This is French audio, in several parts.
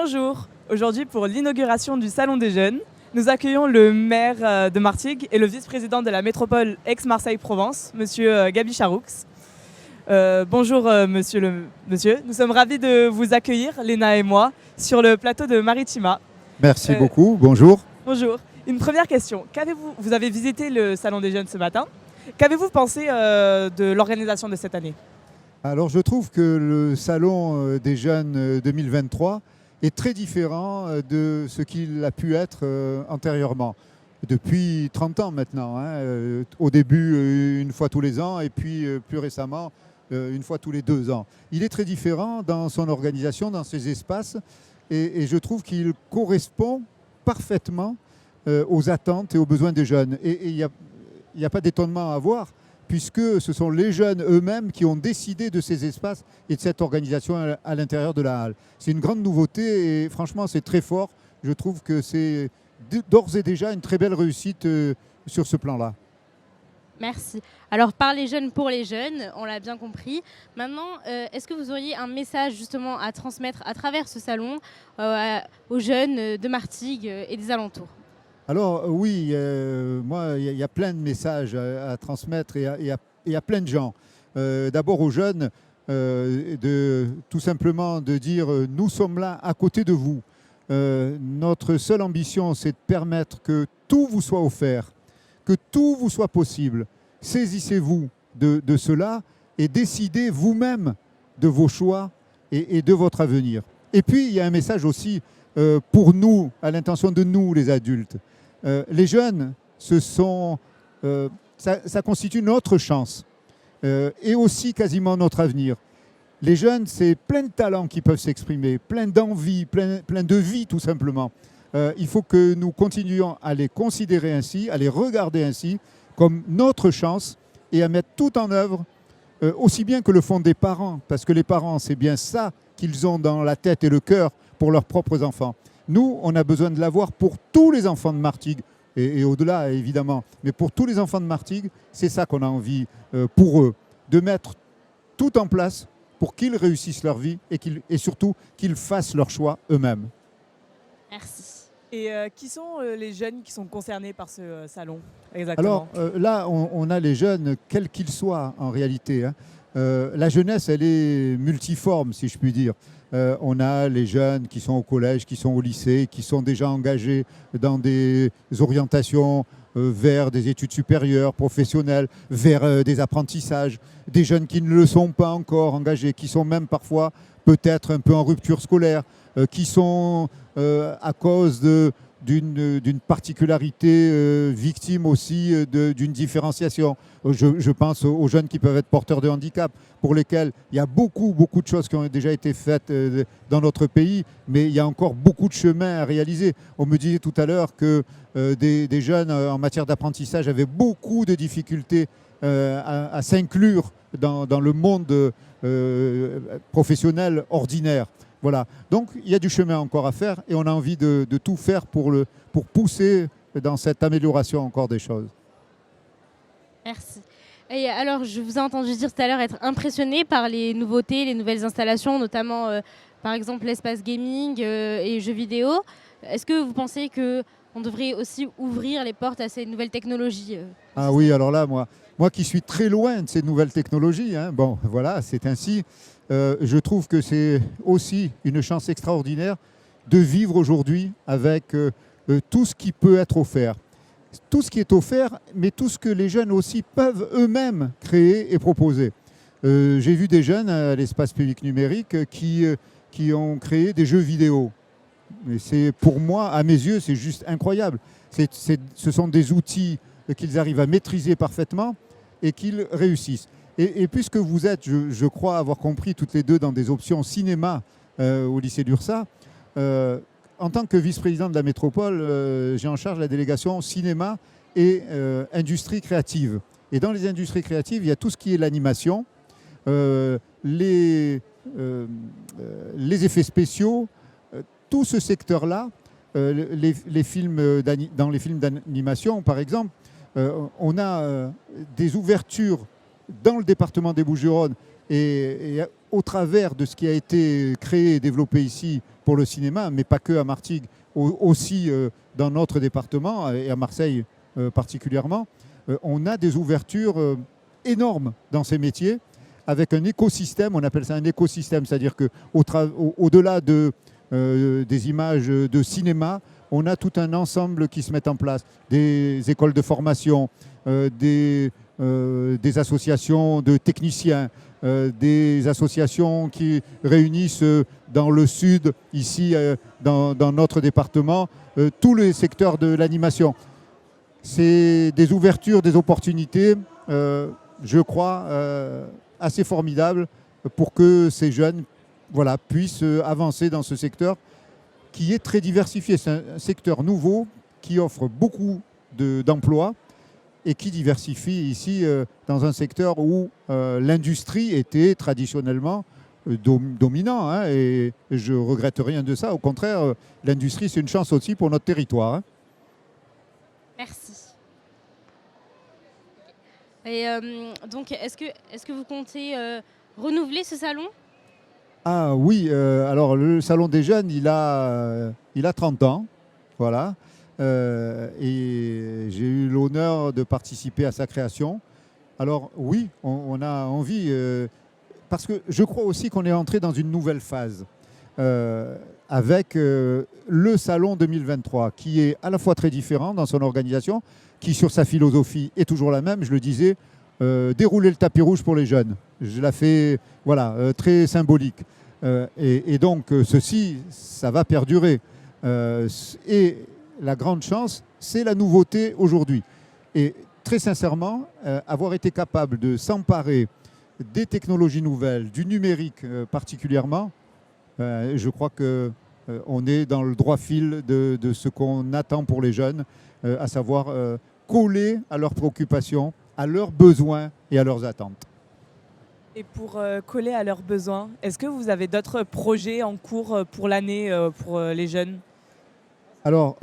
Bonjour, aujourd'hui pour l'inauguration du Salon des Jeunes, nous accueillons le maire de Martigues et le vice-président de la métropole Aix-Marseille-Provence, monsieur Gaby Charoux. Bonjour monsieur, nous sommes ravis de vous accueillir, Léna et moi, sur le plateau de Maritima. Merci beaucoup, bonjour. Bonjour. Une première question, vous avez visité le Salon des Jeunes ce matin, qu'avez-vous pensé de l'organisation de cette année ? Alors je trouve que le Salon des Jeunes 2023 est très différent de ce qu'il a pu être antérieurement. Depuis 30 ans maintenant, au début une fois tous les ans et puis plus récemment une fois tous les 2 ans. Il est très différent dans son organisation, dans ses espaces et je trouve qu'il correspond parfaitement aux attentes et aux besoins des jeunes. Et il n'y a pas d'étonnement à avoir, puisque ce sont les jeunes eux-mêmes qui ont décidé de ces espaces et de cette organisation à l'intérieur de la halle. C'est une grande nouveauté et franchement c'est très fort. Je trouve que c'est d'ores et déjà une très belle réussite sur ce plan-là. Merci. Alors par les jeunes pour les jeunes, on l'a bien compris. Maintenant, est-ce que vous auriez un message justement à transmettre à travers ce salon aux jeunes de Martigues et des alentours ? Alors oui, moi il y a plein de messages à transmettre et à plein de gens. D'abord aux jeunes, tout simplement de dire nous sommes là à côté de vous. Notre seule ambition c'est de permettre que tout vous soit offert, que tout vous soit possible. Saisissez-vous de cela et décidez vous-même de vos choix et de votre avenir. Et puis il y a un message aussi pour nous, à l'intention de nous les adultes. Les jeunes, ça constitue notre chance et aussi quasiment notre avenir. Les jeunes, c'est plein de talents qui peuvent s'exprimer, plein d'envie, plein de vie tout simplement. Il faut que nous continuions à les considérer ainsi, à les regarder ainsi comme notre chance et à mettre tout en œuvre, aussi bien que le font des parents, parce que les parents, c'est bien ça qu'ils ont dans la tête et le cœur pour leurs propres enfants. Nous, on a besoin de l'avoir pour tous les enfants de Martigues et au-delà, évidemment. Mais pour tous les enfants de Martigues, c'est ça qu'on a envie pour eux, de mettre tout en place pour qu'ils réussissent leur vie et surtout qu'ils fassent leur choix eux-mêmes. Merci. Et qui sont les jeunes qui sont concernés par ce salon exactement ? Alors là, on a les jeunes, quels qu'ils soient en réalité. La jeunesse, elle est multiforme, si je puis dire. On a les jeunes qui sont au collège, qui sont au lycée, qui sont déjà engagés dans des orientations vers des études supérieures, professionnelles, vers des apprentissages. Des jeunes qui ne le sont pas encore engagés, qui sont même parfois peut-être un peu en rupture scolaire, qui sont à cause d'une particularité victime aussi d'une différenciation. Je pense aux jeunes qui peuvent être porteurs de handicap, pour lesquels il y a beaucoup de choses qui ont déjà été faites dans notre pays, mais il y a encore beaucoup de chemin à réaliser. On me disait tout à l'heure que des jeunes en matière d'apprentissage avaient beaucoup de difficultés à s'inclure dans le monde professionnel ordinaire. Voilà. Donc il y a du chemin encore à faire et on a envie de tout faire pour pousser dans cette amélioration encore des choses. Merci. Et alors, je vous ai entendu dire tout à l'heure être impressionné par les nouveautés, les nouvelles installations, notamment par exemple l'espace gaming et jeux vidéo. Est-ce que vous pensez qu'on devrait aussi ouvrir les portes à ces nouvelles technologies Ah oui, alors là, moi qui suis très loin de ces nouvelles technologies, bon voilà, c'est ainsi. Je trouve que c'est aussi une chance extraordinaire de vivre aujourd'hui avec tout ce qui peut être offert. Tout ce qui est offert, mais tout ce que les jeunes aussi peuvent eux-mêmes créer et proposer. J'ai vu des jeunes à l'espace public numérique qui ont créé des jeux vidéo. Et c'est, pour moi, à mes yeux, c'est juste incroyable. Ce sont des outils qu'ils arrivent à maîtriser parfaitement et qu'ils réussissent. Et puisque vous êtes, je crois avoir compris, toutes les deux dans des options cinéma au lycée d'Ursa, en tant que vice-président de la métropole, j'ai en charge la délégation cinéma et industrie créative. Et dans les industries créatives, il y a tout ce qui est l'animation, les effets spéciaux, tout ce secteur-là, les films dans les films d'animation, par exemple, on a des ouvertures dans le département des Bouches-du-Rhône Et au travers de ce qui a été créé et développé ici pour le cinéma, mais pas que à Martigues, aussi dans notre département et à Marseille particulièrement, on a des ouvertures énormes dans ces métiers avec un écosystème, on appelle ça un écosystème, c'est-à-dire qu'au-delà des images de cinéma, on a tout un ensemble qui se met en place, des écoles de formation, des associations de techniciens, des associations qui réunissent dans le sud, ici dans notre département, tous les secteurs de l'animation. C'est des ouvertures, des opportunités, je crois, assez formidables pour que ces jeunes puissent avancer dans ce secteur qui est très diversifié. C'est un secteur nouveau qui offre beaucoup d'emplois et qui diversifie ici dans un secteur où l'industrie était traditionnellement dominant. Hein, et je ne regrette rien de ça. Au contraire, l'industrie, c'est une chance aussi pour notre territoire. Hein. Merci. Et donc, est-ce que vous comptez renouveler ce salon ? Ah oui, alors le Salon des Jeunes, il a 30 ans. Voilà. Et j'ai eu l'honneur de participer à sa création. Alors oui, on a envie, parce que je crois aussi qu'on est entré dans une nouvelle phase avec le Salon 2023, qui est à la fois très différent dans son organisation, qui sur sa philosophie est toujours la même, je le disais, dérouler le tapis rouge pour les jeunes. Je la fais très symbolique. Et donc ceci, ça va perdurer. Et la grande chance, c'est la nouveauté aujourd'hui. Et très sincèrement, avoir été capable de s'emparer des technologies nouvelles, du numérique particulièrement, je crois qu'on est dans le droit fil de ce qu'on attend pour les jeunes, à savoir coller à leurs préoccupations, à leurs besoins et à leurs attentes. Et pour coller à leurs besoins, est-ce que vous avez d'autres projets en cours pour l'année pour les jeunes ? Alors,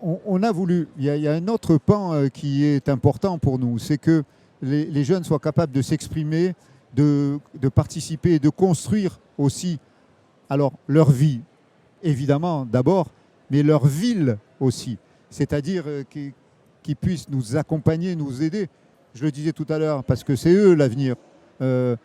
on a voulu, il y a un autre pan qui est important pour nous, c'est que les jeunes soient capables de s'exprimer, de participer et de construire aussi leur vie, évidemment d'abord, mais leur ville aussi. C'est-à-dire qu'ils puissent nous accompagner, nous aider. Je le disais tout à l'heure, parce que c'est eux l'avenir. De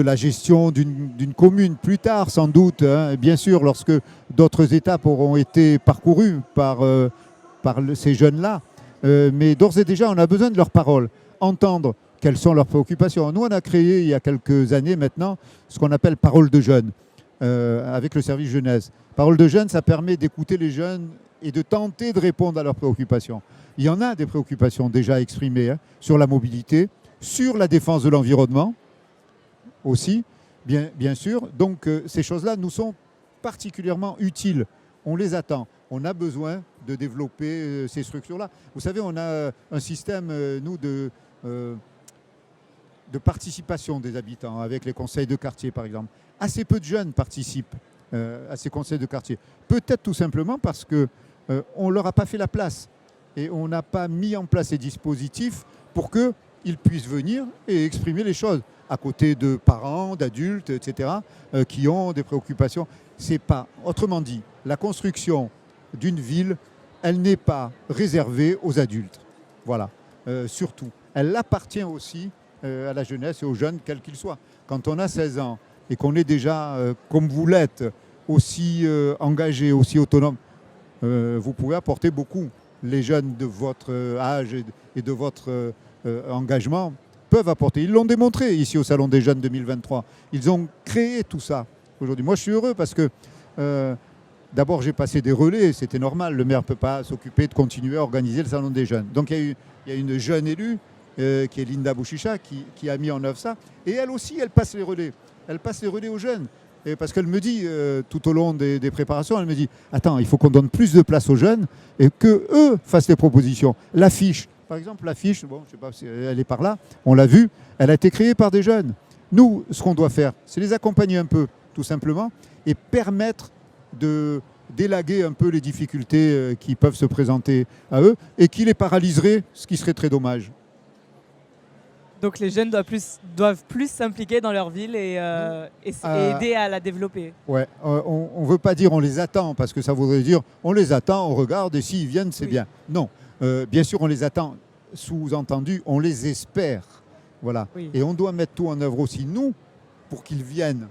la gestion d'une commune plus tard sans doute, hein, bien sûr lorsque d'autres étapes auront été parcourues par ces jeunes-là. Mais d'ores et déjà, on a besoin de leurs paroles, entendre quelles sont leurs préoccupations. Nous, on a créé il y a quelques années maintenant ce qu'on appelle Parole de jeunes avec le service jeunesse. Parole de jeunes, ça permet d'écouter les jeunes et de tenter de répondre à leurs préoccupations. Il y en a des préoccupations déjà exprimées sur la mobilité, sur la défense de l'environnement, aussi, bien sûr. Donc ces choses-là nous sont particulièrement utiles. On les attend. On a besoin de développer ces structures-là. Vous savez, on a un système, nous, de participation des habitants avec les conseils de quartier, par exemple. Assez peu de jeunes participent à ces conseils de quartier. Peut-être tout simplement parce qu'on ne leur a pas fait la place et on n'a pas mis en place ces dispositifs pour qu'ils puissent venir et exprimer les choses à côté de parents, d'adultes, etc., qui ont des préoccupations. C'est pas, autrement dit, la construction d'une ville, elle n'est pas réservée aux adultes. Voilà, surtout. Elle appartient aussi à la jeunesse et aux jeunes, quels qu'ils soient. Quand on a 16 ans et qu'on est déjà, comme vous l'êtes, aussi engagé, aussi autonome, vous pouvez apporter beaucoup. Les jeunes de votre âge et de votre engagement peuvent apporter. Ils l'ont démontré ici au Salon des Jeunes 2023. Ils ont créé tout ça aujourd'hui. Moi, je suis heureux parce que d'abord, j'ai passé des relais. C'était normal. Le maire ne peut pas s'occuper de continuer à organiser le Salon des Jeunes. Donc, il y a une jeune élue qui est Linda Bouchicha qui a mis en œuvre ça. Et elle aussi, elle passe les relais. Elle passe les relais aux jeunes. Et parce qu'elle me dit, tout au long des préparations, elle me dit « Attends, il faut qu'on donne plus de place aux jeunes et qu'eux fassent les propositions. » L'affiche, par exemple, l'affiche, bon, je ne sais pas si elle est par là, on l'a vu, elle a été créée par des jeunes. Nous, ce qu'on doit faire, c'est les accompagner un peu, tout simplement, et permettre d'élaguer un peu les difficultés qui peuvent se présenter à eux et qui les paralyseraient, ce qui serait très dommage. Donc les jeunes doivent plus s'impliquer dans leur ville et aider à la développer. Ouais, on ne veut pas dire on les attend, parce que ça voudrait dire on les attend, on regarde et s'ils viennent, c'est bien. Non, bien sûr on les attend, sous-entendu, on les espère. Voilà. Oui. Et on doit mettre tout en œuvre aussi, nous, pour qu'ils viennent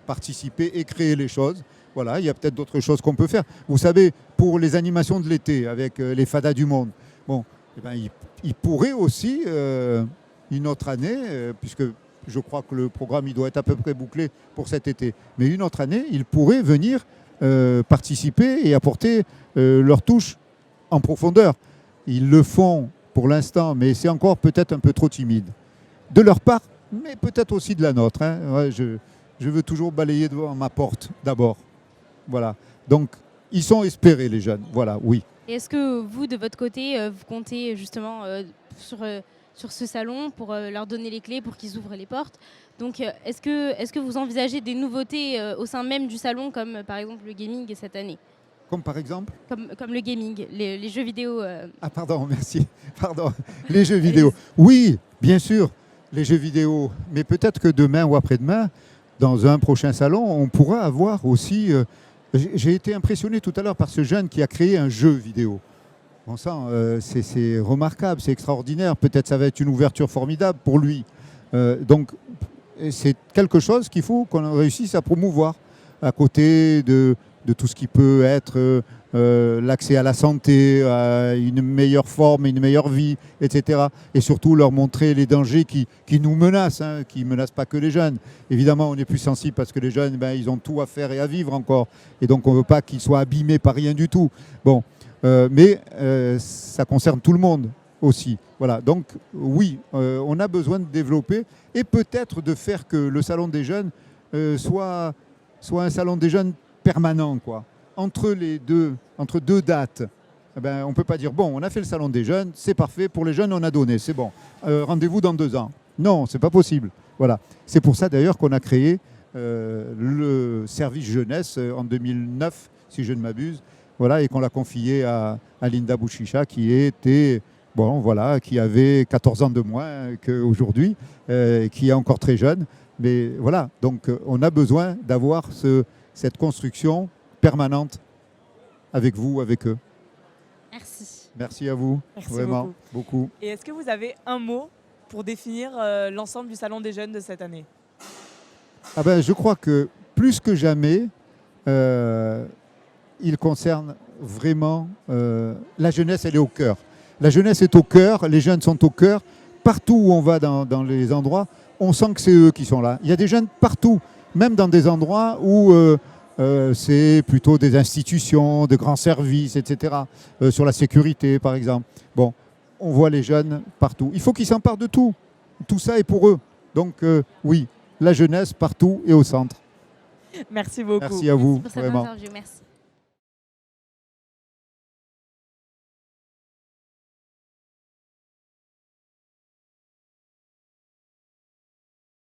participer et créer les choses. Voilà, il y a peut-être d'autres choses qu'on peut faire. Vous savez, pour les animations de l'été, avec les fadas du monde, bon, eh ben, il pourrait aussi, une autre année, puisque je crois que le programme il doit être à peu près bouclé pour cet été, mais une autre année, ils pourraient venir participer et apporter leur touche en profondeur. Ils le font pour l'instant, mais c'est encore peut-être un peu trop timide. De leur part, mais peut-être aussi de la nôtre. Hein. Ouais, je veux toujours balayer devant ma porte d'abord. Voilà. Donc, ils sont espérés, les jeunes. Voilà, oui. Et est-ce que vous, de votre côté, vous comptez justement sur ce salon pour leur donner les clés pour qu'ils ouvrent les portes? Donc, est-ce que vous envisagez des nouveautés au sein même du salon, comme par exemple le gaming cette année? Comme par exemple Comme le gaming, les jeux vidéo. Ah pardon, merci. Pardon. Les jeux vidéo. Oui, bien sûr, les jeux vidéo. Mais peut-être que demain ou après-demain, dans un prochain salon, on pourra avoir aussi... j'ai été impressionné tout à l'heure par ce jeune qui a créé un jeu vidéo. Bon sang, c'est remarquable, c'est extraordinaire. Peut-être ça va être une ouverture formidable pour lui. Donc, c'est quelque chose qu'il faut qu'on réussisse à promouvoir à côté de tout ce qui peut être l'accès à la santé, à une meilleure forme, une meilleure vie, etc. Et surtout leur montrer les dangers qui nous menacent, hein, qui ne menacent pas que les jeunes. Évidemment, on est plus sensible parce que les jeunes, ben, ils ont tout à faire et à vivre encore. Et donc, on ne veut pas qu'ils soient abîmés par rien du tout. Bon, mais ça concerne tout le monde aussi. Voilà. Donc, oui, on a besoin de développer et peut-être de faire que le Salon des jeunes soit un Salon des jeunes permanent, quoi. Entre deux dates, eh ben, on ne peut pas dire, bon, on a fait le salon des jeunes, c'est parfait, pour les jeunes, on a donné, c'est bon. Rendez-vous dans 2 ans. Non, c'est pas possible. Voilà. C'est pour ça, d'ailleurs, qu'on a créé le service jeunesse en 2009, si je ne m'abuse, voilà, et qu'on l'a confié à Linda Bouchicha, qui était... Bon, voilà, qui avait 14 ans de moins qu'aujourd'hui, qui est encore très jeune. Mais voilà, donc on a besoin d'avoir cette construction permanente avec vous, avec eux. Merci. Merci à vous, Merci vraiment, beaucoup. Et est-ce que vous avez un mot pour définir l'ensemble du Salon des jeunes de cette année? Ah ben, je crois que plus que jamais, il concerne vraiment... la jeunesse, elle est au cœur. La jeunesse est au cœur, les jeunes sont au cœur. Partout où on va dans les endroits, on sent que c'est eux qui sont là. Il y a des jeunes partout, même dans des endroits où c'est plutôt des institutions, de grands services, etc. Sur la sécurité, par exemple. Bon, on voit les jeunes partout. Il faut qu'ils s'emparent de tout. Tout ça est pour eux. Donc oui, la jeunesse partout et au centre. Merci beaucoup. Merci à vous, Merci pour cette vraiment. interview. Merci.